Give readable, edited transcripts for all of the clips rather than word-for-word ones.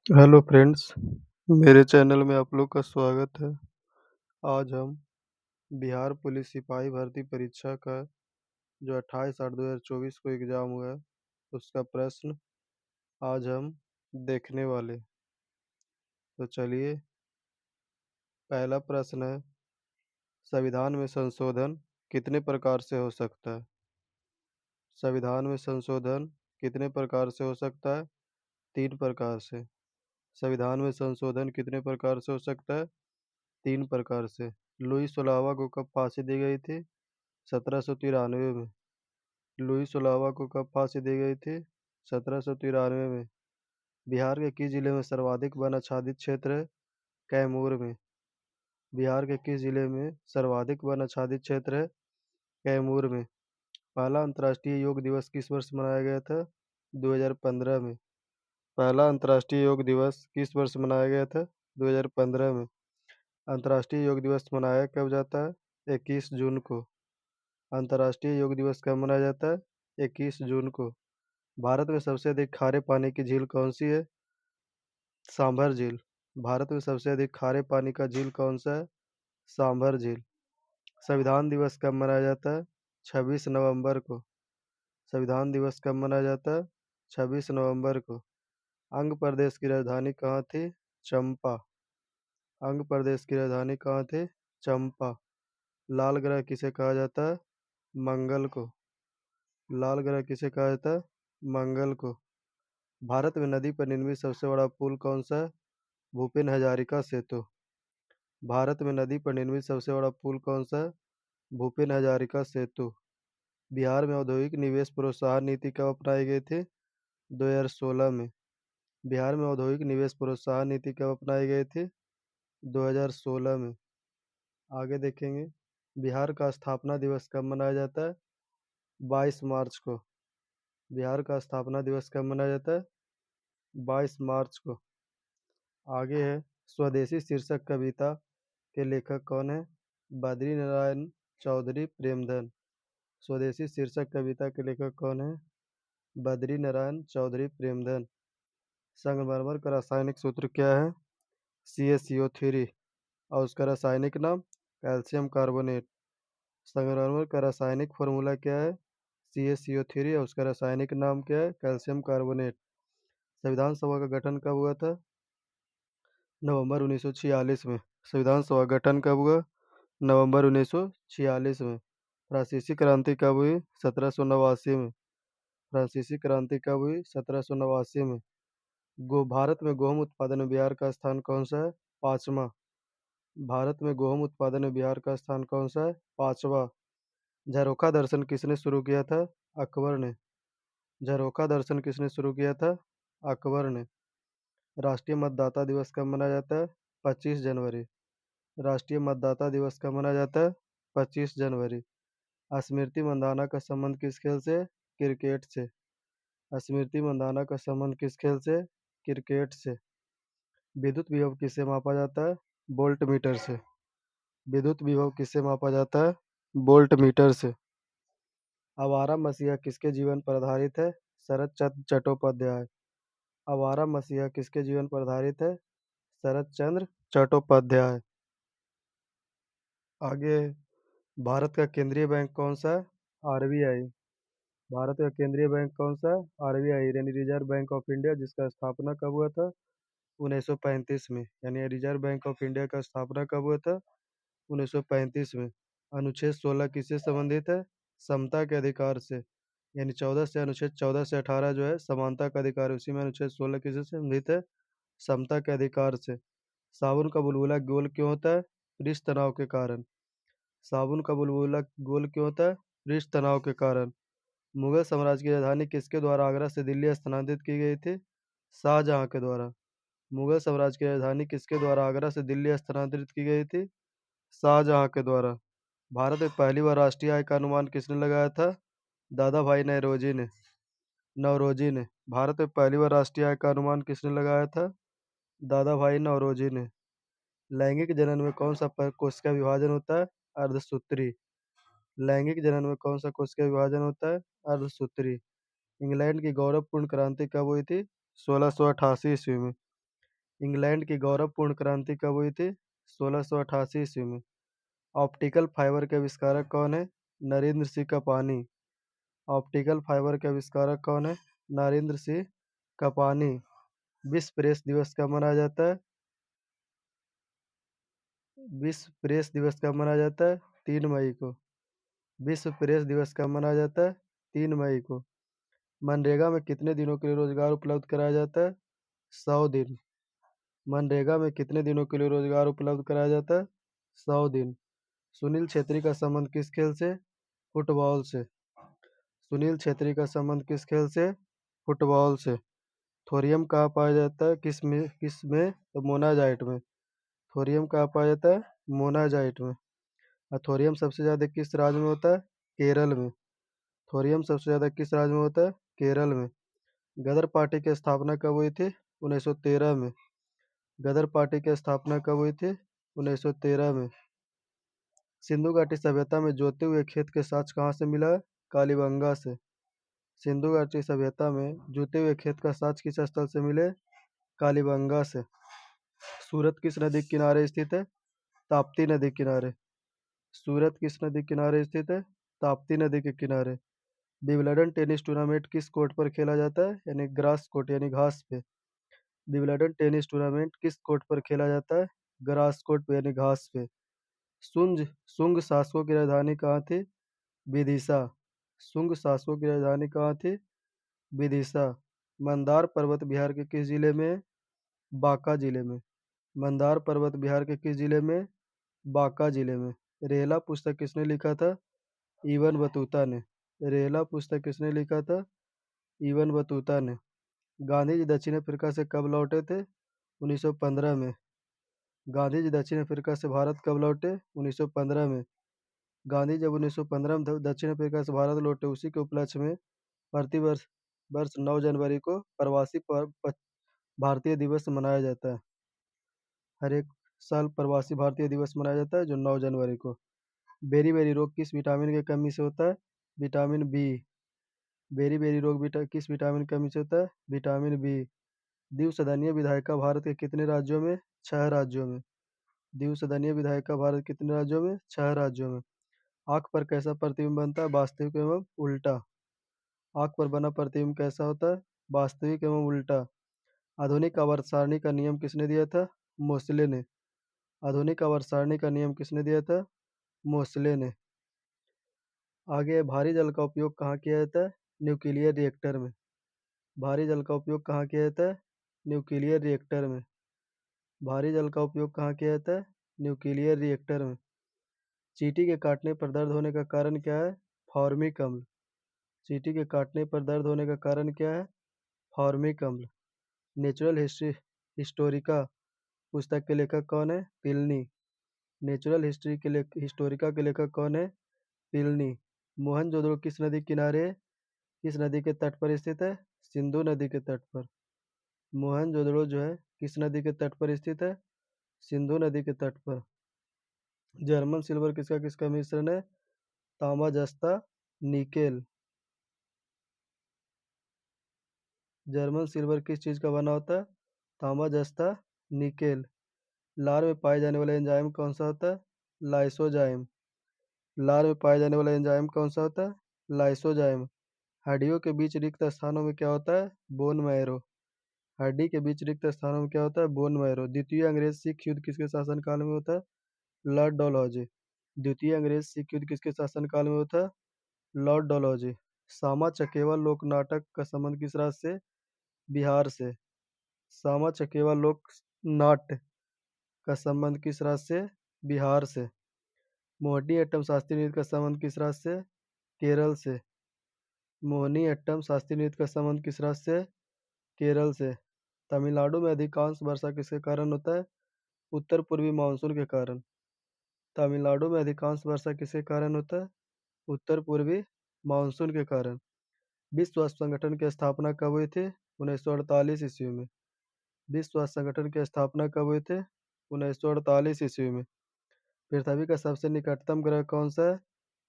Hello friends, मेरे channel में आप लोग का स्वागत है। आज हम बिहार पुलिस सिपाही भर्ती परीक्षा का जो 28/8/2024 को एग्ज़ाम हुआ है, उसका प्रश्न आज हम देखने वाले। तो चलिए, पहला प्रश्न है, संविधान में संशोधन कितने प्रकार से हो सकता है? संविधान में संशोधन कितने प्रकार से हो सकता है? 3 प्रकार से। संविधान में संशोधन कितने प्रकार से हो सकता है? 3 प्रकार से। लुई सौलहवां को कब फांसी दी गई थी? 1793 में। लुई सौलहवां को कब फांसी दी गई थी? 1793 में। बिहार के किस जिले में सर्वाधिक वन आच्छादित क्षेत्र है? कैमूर में। बिहार के किस जिले में सर्वाधिक वन आच्छादित क्षेत्र है? कैमूर में। पहला अंतर्राष्ट्रीय योग दिवस किस वर्ष मनाया गया था? 2015 में। पहला अंतर्राष्ट्रीय योग दिवस किस वर्ष मनाया गया था? 2015 में। अंतर्राष्ट्रीय योग दिवस मनाया कब जाता है? 21 जून को। अंतर्राष्ट्रीय योग दिवस कब मनाया जाता है? 21 जून को। भारत में सबसे अधिक खारे पानी की झील कौन सी है? सांभर झील। भारत में सबसे अधिक खारे पानी का झील कौन सा है? सांभर झील। संविधान दिवस कब मनाया जाता है? 26 नवंबर को। संविधान दिवस कब मनाया जाता है? 26 नवंबर को। अंग प्रदेश की राजधानी कहाँ थी? चंपा। अंग प्रदेश की राजधानी कहाँ थी? चंपा। लाल ग्रह किसे कहा जाता है? मंगल को। लाल ग्रह किसे कहा जाता है? मंगल को। भारत में नदी पर निर्मित सबसे बड़ा पुल कौन सा है? भूपेन हजारिका सेतु। भारत में नदी पर निर्मित सबसे बड़ा पुल कौन सा है? भूपेन हजारिका सेतु। बिहार में औद्योगिक निवेश प्रोत्साहन नीति कब अपनाई गई थी? 2016 में। बिहार में औद्योगिक निवेश प्रोत्साहन नीति कब अपनाई गई थी? 2016 में। आगे देखेंगे, बिहार का स्थापना दिवस कब मनाया जाता है? 22 मार्च को। बिहार का स्थापना दिवस कब मनाया जाता है? 22 मार्च को। आगे है, स्वदेशी शीर्षक कविता के लेखक कौन है? बद्री नारायण चौधरी प्रेमधन। स्वदेशी शीर्षक कविता के लेखक कौन है? बद्री नारायण चौधरी प्रेमधन। संगमरमर का रासायनिक सूत्र क्या है? CaCO3 और उसका रासायनिक नाम कैल्शियम कार्बोनेट। संगमरमर का रासायनिक फॉर्मूला क्या है? CaCO3 और उसका रासायनिक नाम क्या है? Calcium carbonate. संविधान सभा का गठन कब हुआ था? नवंबर 1946 में। संविधान सभा गठन कब हुआ? नवंबर 1946 में। फ्रांसीसी क्रांति कब हुई? 1789 में। फ्रांसीसी क्रांति कब हुई? 1789 में। भारत में गेहूं उत्पादन में बिहार का स्थान कौन सा है? पाँचवा। भारत में गेहूं उत्पादन में बिहार का स्थान कौन सा है? पाँचवा। झरोखा दर्शन किसने शुरू किया था? अकबर ने। झरोखा दर्शन किसने शुरू किया था? अकबर ने। राष्ट्रीय मतदाता दिवस कब मनाया जाता है? 25 जनवरी। राष्ट्रीय मतदाता दिवस कब मनाया जाता है? 25 जनवरी। स्मृति मंदाना का संबंध किस खेल से? क्रिकेट से। स्मृति मंदाना का संबंध किस खेल से? क्रिकेट से। विद्युत विभव किससे मापा जाता है? वोल्ट मीटर से। विद्युत विभव किससे मापा जाता है? वोल्ट मीटर से। आवारा मसीहा किसके जीवन पर आधारित है? शरत चंद्र चट्टोपाध्याय। आवारा मसीहा किसके जीवन पर आधारित है? शरत चंद्र चट्टोपाध्याय। आगे, भारत का केंद्रीय बैंक कौन सा है? RBI। भारत का केंद्रीय बैंक कौन सा है? RBI यानी रिजर्व बैंक ऑफ इंडिया, जिसका स्थापना कब हुआ था? 1935 में। यानी रिजर्व बैंक ऑफ इंडिया का स्थापना कब हुआ था? 1935 में। अनुच्छेद 16 किससे संबंधित है? समता के अधिकार से। यानी 14 से अनुच्छेद 14 से 18 जो है समानता का अधिकार है, उसी में अनुच्छेद 16 किससे संबंधित है? समता के अधिकार से। साबुन का बुलबुला गोल क्यों होता है? पृष्ठ तनाव के कारण। साबुन का बुलबुला गोल क्यों होता है? पृष्ठ तनाव के कारण। मुगल साम्राज्य की राजधानी किसके द्वारा आगरा से दिल्ली स्थानांतरित की गई थी? शाहजहां के द्वारा। मुगल साम्राज्य की राजधानी किसके द्वारा आगरा से दिल्ली स्थानांतरित की गई थी? शाहजहां के द्वारा। भारत में पहली बार राष्ट्रीय आय का अनुमान किसने लगाया था? दादा भाई नौरोजी ने। भारत में पहली बार राष्ट्रीय आय का अनुमान किसने लगाया था? दादा भाई नौरोजी ने। लैंगिक जनन में कौन सा कोशिका विभाजन होता है? अर्धसूत्री। लैंगिक जनन में कौन सा कोशिका विभाजन होता है? अर्धसूत्री। इंग्लैंड की गौरवपूर्ण क्रांति कब हुई थी? 1688 ईस्वी में। इंग्लैंड की गौरवपूर्ण क्रांति कब हुई थी? 1688 ईस्वी में। ऑप्टिकल फाइबर के आविष्कारक कौन है? नरेंद्र सिंह कपानी। ऑप्टिकल फाइबर के आविष्कारक कौन है? नरेंद्र सिंह कपानी। विश्व प्रेस दिवस कब मनाया जाता है? विश्व प्रेस दिवस कब मनाया जाता है? 3 मई को। विश्व प्रेस दिवस कब मनाया जाता है? 3 मई को। मनरेगा में कितने दिनों के लिए रोजगार उपलब्ध कराया जाता है? 100 दिन। मनरेगा में कितने दिनों के लिए रोजगार उपलब्ध कराया जाता है? 100 दिन। सुनील छेत्री का संबंध किस खेल से? फुटबॉल से। सुनील छेत्री का संबंध किस खेल से? फुटबॉल से। थोरियम कहाँ पाया जाता है? किस में? तो मोनाजाइट में। थोरियम कहाँ पाया जाता है? मोनाजाइट में। और थोरियम सबसे ज्यादा किस राज्य में होता है? केरल में। थोरियम सबसे ज्यादा किस राज्य में होता है? केरल में। गदर पार्टी की स्थापना कब हुई थी? 1913 में। गदर पार्टी की स्थापना कब हुई थी? 1913 में। सिंधु घाटी सभ्यता में जोते हुए खेत के साक्ष्य कहाँ से मिला है? कालीबंगा से। सिंधु घाटी सभ्यता में जोते हुए खेत का साक्ष्य किस स्थल से मिले? कालीबंगा से। सूरत किस नदी के किनारे स्थित है? ताप्ती नदी के किनारे। सूरत किस नदी के किनारे स्थित है? ताप्ती नदी के किनारे। विंबलडन टेनिस टूर्नामेंट किस कोर्ट पर खेला जाता है? यानी ग्रास कोर्ट यानी घास पे। विंबलडन टेनिस टूर्नामेंट किस कोर्ट पर खेला जाता है? ग्रास कोर्ट पे यानी घास पे। शुंग शासकों की राजधानी कहाँ थी? विदिशा। शुंग शासकों की राजधानी कहाँ थी? विदिशा। मंदार पर्वत बिहार के किस जिले में है? बांका जिले में। मंदार पर्वत बिहार के किस जिले में? बांका जिले में। रेला पुस्तक किसने लिखा था? इबन बतूता ने। रेला पुस्तक किसने लिखा था? इबन बतूता ने। गांधी जी दक्षिण अफ्रीका से कब लौटे थे? 1915 में। गांधी जी दक्षिण अफ्रीका से भारत कब लौटे? 1915 में। गांधी जब 1915 में दक्षिण अफ्रीका से भारत लौटे, उसी के उपलक्ष्य में प्रति वर्ष वर्ष 9 जनवरी को भारतीय दिवस मनाया जाता है। हर एक साल प्रवासी भारतीय दिवस मनाया जाता है जो 9 जनवरी को। बेरी बेरी रोग किस विटामिन की कमी से होता है? Vitamin B. बेरी बेरी रोग किस विटामिन की कमी से होता है? Vitamin B. द्विसदनीय विधायिका भारत के कितने राज्यों में? 6 राज्यों में। द्विसदनीय विधायिका भारत के कितने राज्यों में? 6 राज्यों में। आंख पर कैसा प्रतिबिंब बनता है? वास्तविक एवं उल्टा। आंख पर बना प्रतिबिंब कैसा होता है? वास्तविक एवं उल्टा। आधुनिक आवर्त सारणी का नियम किसने दिया था? मोसले ने। आधुनिक आवर्त सारणी का नियम किसने दिया था? मोसले ने। आगे भारी जल का उपयोग कहाँ किया जाता है? न्यूक्लियर रिएक्टर में। भारी जल का उपयोग कहाँ किया जाता है? न्यूक्लियर रिएक्टर में। भारी जल का उपयोग कहाँ किया जाता है? न्यूक्लियर रिएक्टर में। चींटी के काटने पर दर्द होने का कारण क्या है? फॉर्मिक अम्ल। चींटी के काटने पर दर्द होने का कारण क्या है? फॉर्मिक अम्ल। नेचुरल हिस्टोरिका पुस्तक के लेखक कौन है? पिलनी। नेचुरल हिस्टोरिका के लेखक कौन है? पिलनी। मोहनजोदड़ो किस नदी के किनारे है? किस नदी के तट पर स्थित है? सिंधु नदी के तट पर। मोहनजोदड़ो जो है किस नदी के तट पर स्थित है? सिंधु नदी के तट पर। जर्मन सिल्वर किसका किसका मिश्रण है? तांबा जस्ता निकेल। जर्मन सिल्वर किस चीज का बना होता है? तांबा जस्ता निकेल। लार में पाए जाने वाला एंजाइम कौन सा होता है? लाइसोजाइम। लार में पाए जाने वाला एंजाइम कौन सा होता है? लाइसोजाइम। हड्डियों के बीच रिक्त स्थानों में क्या होता है? Bone marrow. हड्डी के बीच रिक्त स्थानों में क्या होता है? Bone marrow. द्वितीय अंग्रेज सिख युद्ध किसके शासनकाल में होता है? लॉर्ड डलहौजी। द्वितीय अंग्रेज सिख युद्ध किसके शासनकाल में होता है? लॉर्ड डलहौजी। सामा चकेवा लोक नाटक का संबंध किस राज्य से? बिहार से। सामा चकेवा लोक नाट्य का संबंध किस राज्य से? बिहार से। मोहिनीअट्टम शास्त्रीय नृत्य का संबंध किस राज्य से? केरल से। मोहिनीअट्टम शास्त्रीय नृत्य का संबंध किस राज्य से? केरल से। तमिलनाडु में अधिकांश वर्षा किसके कारण होता है? उत्तर पूर्वी मानसून के कारण। तमिलनाडु में अधिकांश वर्षा किसके कारण होता है? उत्तर पूर्वी मानसून के कारण। विश्व स्वास्थ्य संगठन की स्थापना कब हुई थी? 1948 ईस्वी में। विश्व स्वास्थ्य संगठन की स्थापना कब हुई थी? 1948 ईस्वी में। पृथ्वी का सबसे निकटतम ग्रह कौन सा है?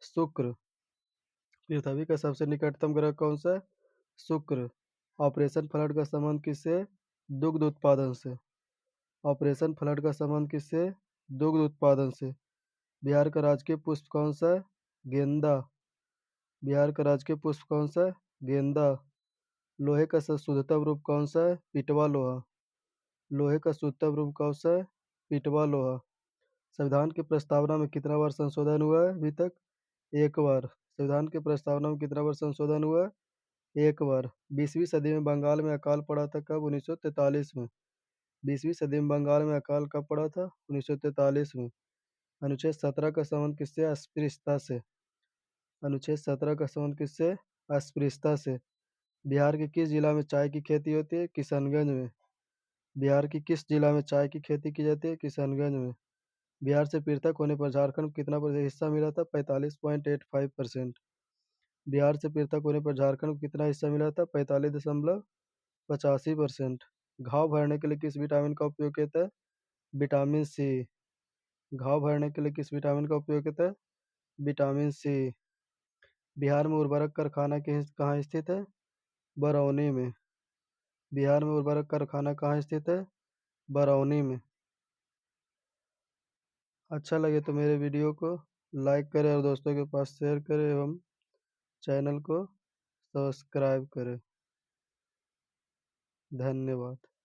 शुक्र। पृथ्वी का सबसे निकटतम ग्रह कौन सा है? शुक्र। ऑपरेशन फ्लड का संबंध किससे? दुग्ध उत्पादन से। ऑपरेशन फ्लड का संबंध किससे? दुग्ध उत्पादन से। बिहार का राजकीय पुष्प कौन सा है? गेंदा। बिहार का राजकीय पुष्प कौन सा है? गेंदा। लोहे का शुद्धतम रूप कौन सा है? पिटवा लोहा। लोहे का शुद्धतम रूप कौन सा है? पिटवा लोहा। संविधान की प्रस्तावना में कितना बार संशोधन हुआ है अभी तक? एक बार। संविधान की प्रस्तावना में कितना बार संशोधन हुआ है? एक बार। 20वीं सदी में बंगाल में अकाल पड़ा था कब? 1943 में। 20वीं सदी में बंगाल में अकाल कब पड़ा था? 1943 में। अनुच्छेद 17 का संबंध किससे? अस्पृश्यता से। अनुच्छेद 17 का संबंध किससे? अस्पृश्यता से। बिहार के किस जिला में चाय की खेती होती है? किशनगंज में। बिहार की किस जिला में चाय की खेती की जाती है? किशनगंज में। बिहार से पृथक होने पर झारखंड को कितना प्रतिशत हिस्सा मिला था? 45.85%। बिहार से पृथक होने पर झारखंड को कितना हिस्सा मिला था? 45.85%। घाव भरने के लिए किस विटामिन का उपयोग किया है? Vitamin C. घाव भरने के लिए किस विटामिन का उपयोग किया है? विटामिन सी। बिहार में उर्वरक कारखाना कहाँ स्थित है? बरौनी में। बिहार में उर्वरक कारखाना कहाँ स्थित है? बरौनी में। अच्छा लगे तो मेरे वीडियो को लाइक करें और दोस्तों के पास शेयर करें एवं चैनल को सब्सक्राइब करें। धन्यवाद।